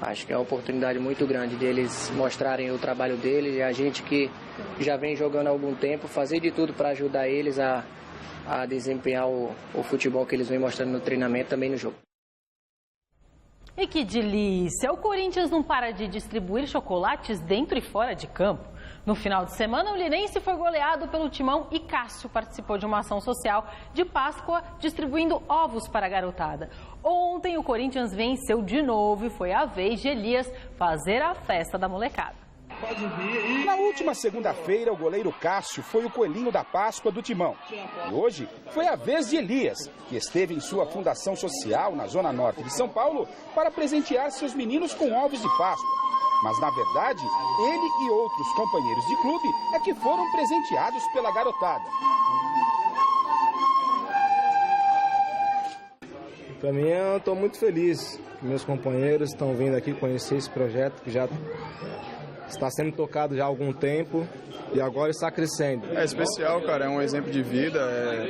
O: Acho que é uma oportunidade muito grande deles mostrarem o trabalho deles e a gente que já vem jogando há algum tempo, fazer de tudo para ajudar eles a desempenhar o futebol que eles vêm mostrando no treinamento também no jogo.
A: E que delícia! O Corinthians não para de distribuir chocolates dentro e fora de campo. No final de semana, o Linense foi goleado pelo Timão e Cássio participou de uma ação social de Páscoa, distribuindo ovos para a garotada. Ontem, o Corinthians venceu de novo e foi a vez de Elias fazer a festa da molecada.
P: Na última segunda-feira, o goleiro Cássio foi o coelhinho da Páscoa do Timão. E hoje foi a vez de Elias, que esteve em sua fundação social na Zona Norte de São Paulo para presentear seus meninos com ovos de Páscoa. Mas, na verdade, ele e outros companheiros de clube é que foram presenteados pela garotada.
Q: Para mim, eu estou muito feliz que meus companheiros estão vindo aqui conhecer esse projeto que já está sendo tocado já há algum tempo e agora está crescendo.
R: É especial, cara, é um exemplo de vida,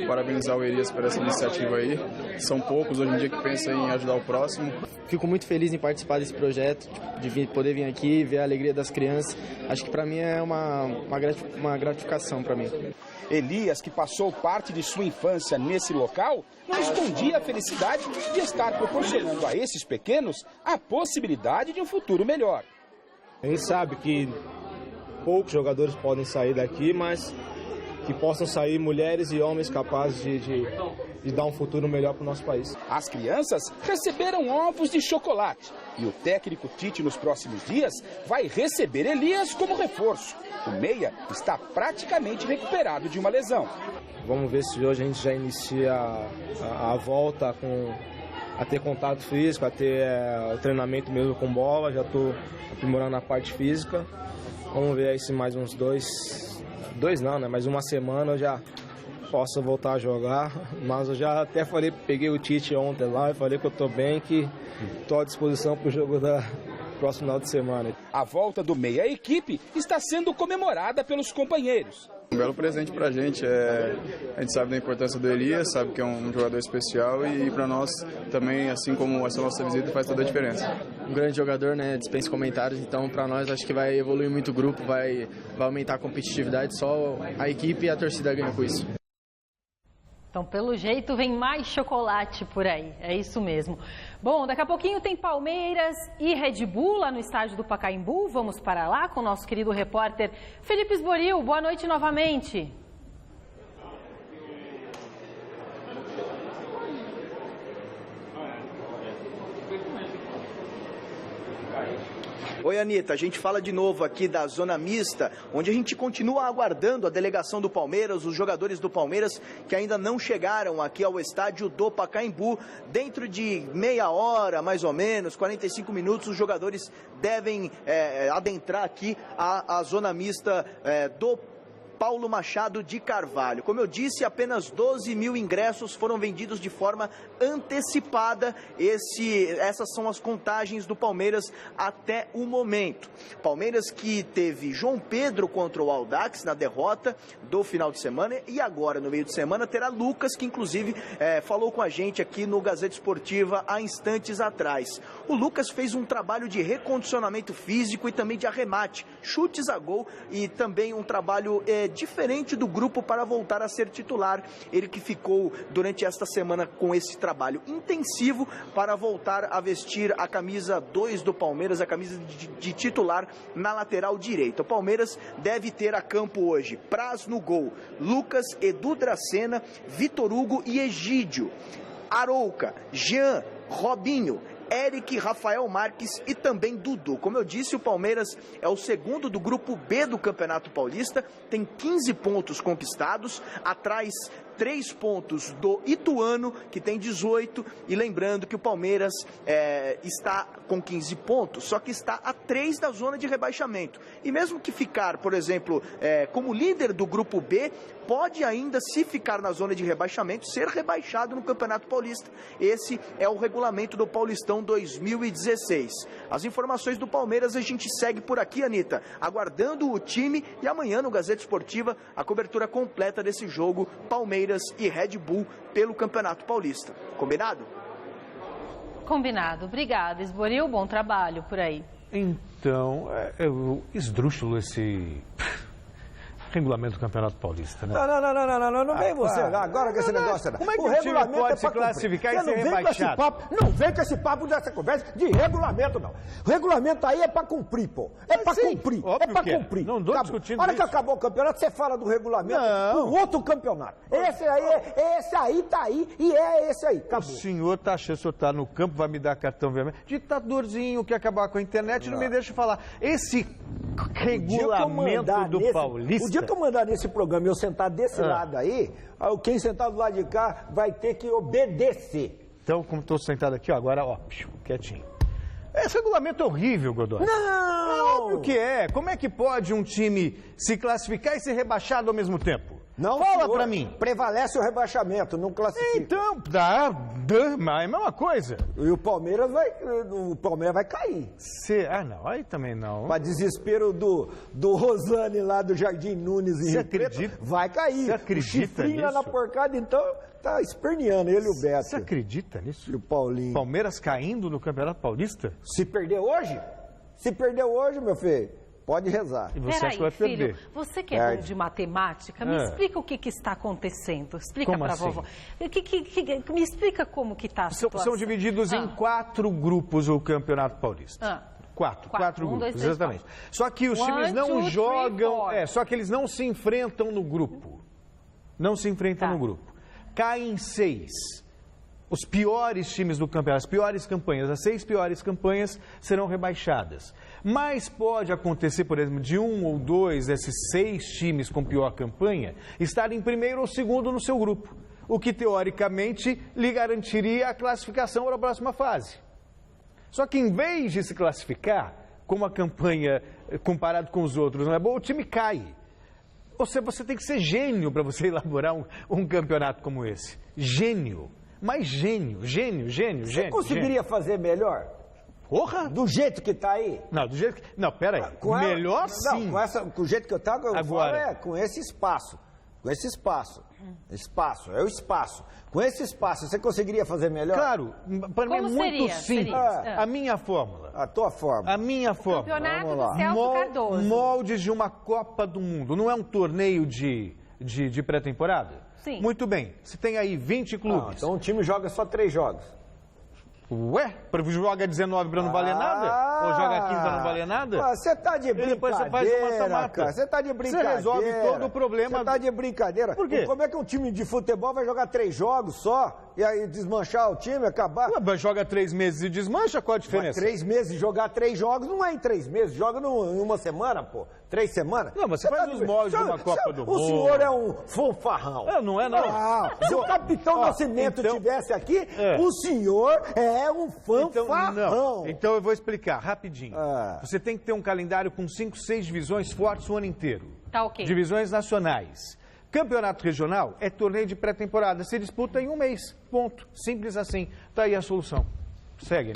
R: parabenizar o Elias por essa iniciativa aí. São poucos hoje em dia que pensam em ajudar o próximo.
S: Fico muito feliz em participar desse projeto, de poder vir aqui, ver a alegria das crianças. Acho que para mim é uma gratificação para mim.
P: Elias, que passou parte de sua infância nesse local, não escondia a felicidade de estar proporcionando a esses pequenos a possibilidade de um futuro melhor.
Q: A gente sabe que poucos jogadores podem sair daqui, mas que possam sair mulheres e homens capazes de dar um futuro melhor para o nosso país.
P: As crianças receberam ovos de chocolate e o técnico Tite, nos próximos dias, vai receber Elias como reforço. O meia está praticamente recuperado de uma lesão.
Q: Vamos ver se hoje a gente já inicia a volta a ter contato físico, a ter o treinamento mesmo com bola. Já estou aprimorando a parte física. Vamos ver aí se mais uns mais uma semana eu já posso voltar a jogar. Mas eu já até peguei o Tite ontem lá e falei que eu estou bem, que estou à disposição para o jogo da próximo final de semana.
P: A volta do meia à equipe está sendo comemorada pelos companheiros.
R: Um belo presente pra gente, a gente sabe da importância do Elias, sabe que é um jogador especial e para nós também, assim como essa nossa visita, faz toda a diferença.
S: Um grande jogador, né, dispensa comentários, então para nós acho que vai evoluir muito o grupo, vai aumentar a competitividade, só a equipe e a torcida ganham com isso.
A: Então, pelo jeito, vem mais chocolate por aí. É isso mesmo. Bom, daqui a pouquinho tem Palmeiras e Red Bull lá no estádio do Pacaembu. Vamos para lá com o nosso querido repórter Felipe Esboril. Boa noite novamente.
I: Oi, Anitta, a gente fala de novo aqui da Zona Mista, onde a gente continua aguardando a delegação do Palmeiras, os jogadores do Palmeiras que ainda não chegaram aqui ao estádio do Pacaembu. Dentro de meia hora, mais ou menos, 45 minutos, os jogadores devem adentrar aqui a Zona Mista do Paulo Machado de Carvalho. Como eu disse, apenas 12 mil ingressos foram vendidos de forma antecipada. Essas são as contagens do Palmeiras até o momento. Palmeiras que teve João Pedro contra o Audax na derrota do final de semana e agora, no meio de semana, terá Lucas, que inclusive falou com a gente aqui no Gazeta Esportiva há instantes atrás. O Lucas fez um trabalho de recondicionamento físico e também de arremate, chutes a gol e também um trabalho diferente do grupo para voltar a ser titular. Ele que ficou durante esta semana com esse trabalho intensivo para voltar a vestir a camisa 2 do Palmeiras, a camisa de titular na lateral direita. O Palmeiras deve ter a campo hoje Praz no gol, Lucas, Edu Dracena, Vitor Hugo e Egídio, Arouca, Jean, Robinho, Eric, Rafael Marques e também Dudu. Como eu disse, o Palmeiras é o segundo do grupo B do Campeonato Paulista, tem 15 pontos conquistados, atrás 3 pontos do Ituano, que tem 18, e lembrando que o Palmeiras está com 15 pontos, só que está a 3 da zona de rebaixamento. E mesmo que ficar, por exemplo, como líder do grupo B, pode ainda, se ficar na zona de rebaixamento, ser rebaixado no Campeonato Paulista. Esse é o regulamento do Paulistão 2016. As informações do Palmeiras a gente segue por aqui, Anitta, aguardando o time, e amanhã no Gazeta Esportiva a cobertura completa desse jogo Palmeiras e Red Bull pelo Campeonato Paulista. Combinado?
A: Combinado. Obrigada, Esboril. Bom trabalho por aí.
F: Então, esdrúxulo Regulamento do Campeonato Paulista, né?
G: Não vem você agora com esse negócio.
F: Como é que o time pode se classificar e ser rebaixado?
G: Não vem com esse papo dessa conversa de regulamento, não. O regulamento aí é pra cumprir, pô. É pra cumprir. É pra cumprir.
F: Não estou discutindo isso.
G: A hora que acabou o campeonato, você fala do regulamento do outro campeonato. Esse aí tá aí e é esse aí. Acabou.
F: O senhor tá achando que o senhor tá no campo, vai me dar cartão vermelho? Ditadorzinho que acabar com a internet, não me deixa falar. Esse regulamento do Paulista...
G: O dia que eu mandar nesse programa e eu sentar desse lado aí, quem sentar do lado de cá vai ter que obedecer.
F: Então, como estou sentado aqui, agora, quietinho. Esse regulamento é horrível, Godoy.
G: Não!
F: É óbvio que é. Como é que pode um time se classificar e ser rebaixado ao mesmo tempo?
G: Não,
F: fala pra mim.
G: Prevalece o rebaixamento, não classifica.
F: Então, mas é a mesma coisa.
G: E o Palmeiras vai cair.
F: Não, aí também não.
G: Para desespero do Rosane lá do Jardim Nunes em Rio Preto, vai cair.
F: Você acredita nisso?
G: O chifrinho lá na porcada, então, tá esperneando ele e o Beto.
F: Você acredita nisso?
G: E o Paulinho.
F: Palmeiras caindo no Campeonato Paulista?
G: Se perder hoje? Se perder hoje, meu filho, pode rezar.
F: E você acha que vai perder?
A: Você que é bom de matemática, me explica o que está acontecendo. Explica para a vovó. Me explica como que está a situação.
F: São divididos em 4 grupos o Campeonato Paulista. Quatro grupos, 2, 3, exatamente. 4. Só que os times não jogam... só que eles não se enfrentam no grupo. Não se enfrentam no grupo. Caem 6. Os piores times do campeonato, as piores campanhas, as 6 piores campanhas serão rebaixadas. Mas pode acontecer, por exemplo, de 1 ou 2 desses 6 times com pior campanha estarem em primeiro ou segundo no seu grupo, o que teoricamente lhe garantiria a classificação para a próxima fase. Só que em vez de se classificar, como a campanha comparado com os outros não é boa, o time cai. Você tem que ser gênio para você elaborar um campeonato como esse. Gênio. Mas gênio. Você
G: conseguiria fazer melhor?
F: Porra!
G: Do jeito que tá aí?
F: Não, do jeito que... Não, peraí. Melhor sim.
G: Não, com o jeito que eu tava, eu falo com esse espaço. Com esse espaço. Espaço, é o espaço. Com esse espaço, você conseguiria fazer melhor?
F: Claro, para mim é muito simples. A minha fórmula.
G: A tua fórmula.
F: A minha fórmula.
A: Campeonato do Celso Cardoso.
F: Moldes de uma Copa do Mundo. Não é um torneio de pré-temporada?
A: Sim.
F: Muito bem. Você tem aí 20 clubes.
G: Então o time joga só 3 jogos.
F: Ué? Joga 19 para não valer nada? Ou joga 15 para não valer nada?
G: Você tá de brincadeira,
F: depois você faz uma mata-mata.
G: Você tá de brincadeira.
F: Você resolve todo o problema.
G: Você tá de brincadeira.
F: Por quê?
G: Como é que um time de futebol vai jogar 3 jogos só? E aí desmanchar o time, acabar?
F: Mas joga 3 meses e desmancha, qual a diferença?
G: 3 meses, jogar 3 jogos não é em 3 meses, joga em uma semana, pô. 3 semanas?
F: Não, mas você faz os moldes de uma Copa do Mundo.
G: O senhor é um fanfarrão.
F: Não é, não.
G: Se o Capitão Nascimento estivesse aqui, o senhor é um fanfarrão.
F: Então eu vou explicar rapidinho. Você tem que ter um calendário com 5, 6 divisões fortes o ano inteiro.
A: Tá ok.
F: Divisões nacionais. Campeonato regional é torneio de pré-temporada. Se disputa em um mês. Ponto. Simples assim. Tá aí a solução. Segue.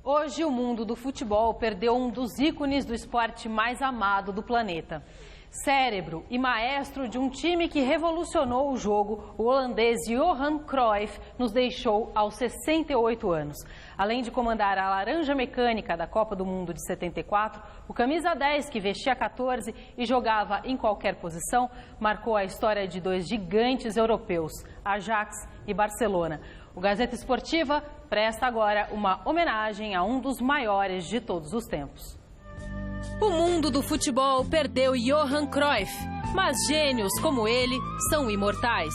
A: Hoje, o mundo do futebol perdeu um dos ícones do esporte mais amado do planeta. Cérebro e maestro de um time que revolucionou o jogo, o holandês Johan Cruyff nos deixou aos 68 anos. Além de comandar a laranja mecânica da Copa do Mundo de 74, o camisa 10, que vestia 14 e jogava em qualquer posição, marcou a história de 2 gigantes europeus, Ajax e Barcelona. O Gazeta Esportiva presta agora uma homenagem a um dos maiores de todos os tempos. O mundo do futebol perdeu Johan Cruyff, mas gênios como ele são imortais.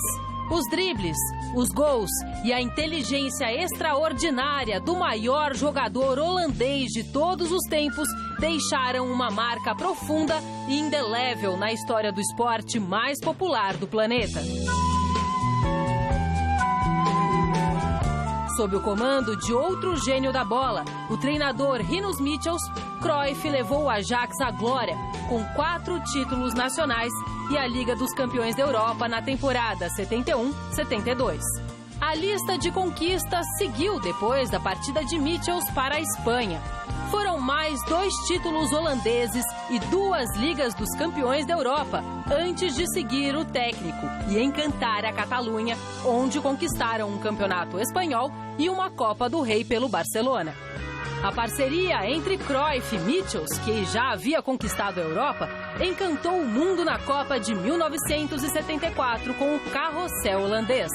A: Os dribles, os gols e a inteligência extraordinária do maior jogador holandês de todos os tempos deixaram uma marca profunda e indelével na história do esporte mais popular do planeta. Sob o comando de outro gênio da bola, o treinador Rinus Michels, Cruyff levou o Ajax à glória, com 4 títulos nacionais e a Liga dos Campeões da Europa na temporada 71-72. A lista de conquistas seguiu depois da partida de Michels para a Espanha. Foram mais 2 títulos holandeses e 2 Ligas dos Campeões da Europa, antes de seguir o técnico e encantar a Catalunha, onde conquistaram um campeonato espanhol e uma Copa do Rei pelo Barcelona. A parceria entre Cruyff e Michels, que já havia conquistado a Europa, encantou o mundo na Copa de 1974 com o carrossel holandês.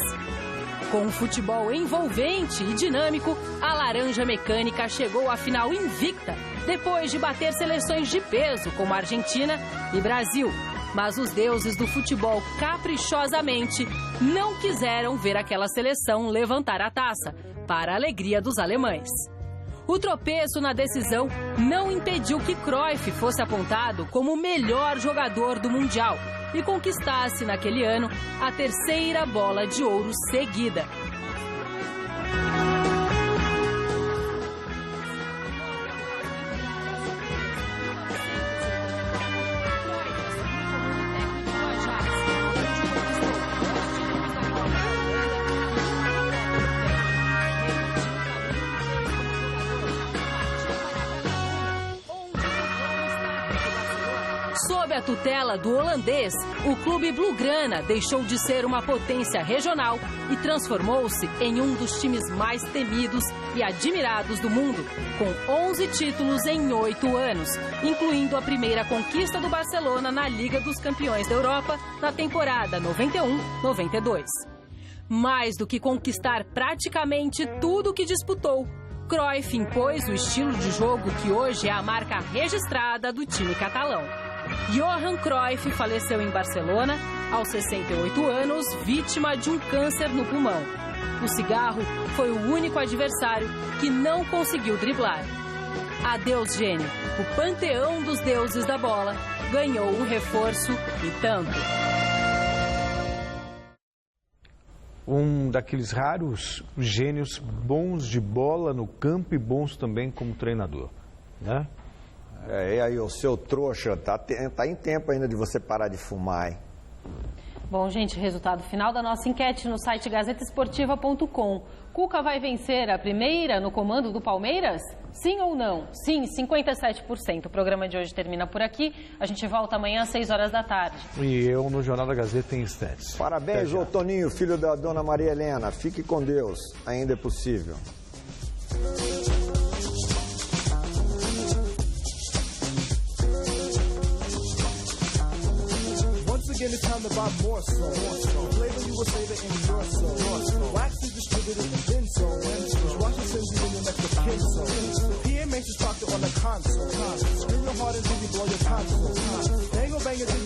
A: Com um futebol envolvente e dinâmico, a Laranja Mecânica chegou à final invicta, depois de bater seleções de peso como Argentina e Brasil. Mas os deuses do futebol caprichosamente não quiseram ver aquela seleção levantar a taça, para a alegria dos alemães. O tropeço na decisão não impediu que Cruyff fosse apontado como o melhor jogador do Mundial e conquistasse naquele ano a 3ª bola de ouro seguida. Sob a tutela do holandês, o clube Blaugrana deixou de ser uma potência regional e transformou-se em um dos times mais temidos e admirados do mundo, com 11 títulos em 8 anos, incluindo a primeira conquista do Barcelona na Liga dos Campeões da Europa na temporada 91-92. Mais do que conquistar praticamente tudo o que disputou, Cruyff impôs o estilo de jogo que hoje é a marca registrada do time catalão. Johan Cruyff faleceu em Barcelona, aos 68 anos, vítima de um câncer no pulmão. O cigarro foi o único adversário que não conseguiu driblar. Adeus, gênio. O panteão dos deuses da bola ganhou um reforço e tanto.
F: Um daqueles raros gênios bons de bola no campo e bons também como treinador, né?
G: E aí, o seu trouxa, tá em tempo ainda de você parar de fumar, hein?
T: Bom, gente, resultado final da nossa enquete no site GazetaEsportiva.com. Cuca vai vencer a primeira no comando do Palmeiras? Sim ou não? Sim, 57%. O programa de hoje termina por aqui. A gente volta amanhã às 6 horas da tarde.
F: E eu no Jornal da Gazeta em instantes.
G: Parabéns, ô Toninho, filho da dona Maria Helena. Fique com Deus. Ainda é possível.
U: Again, it's time to buy more so. Flavor you will save it in your soul. Wax is distributed in Denso. Dishwasher sends you in your next of kin so. PMH is pocket on the console. Scream your heart until you blow your console. Dangle bang it.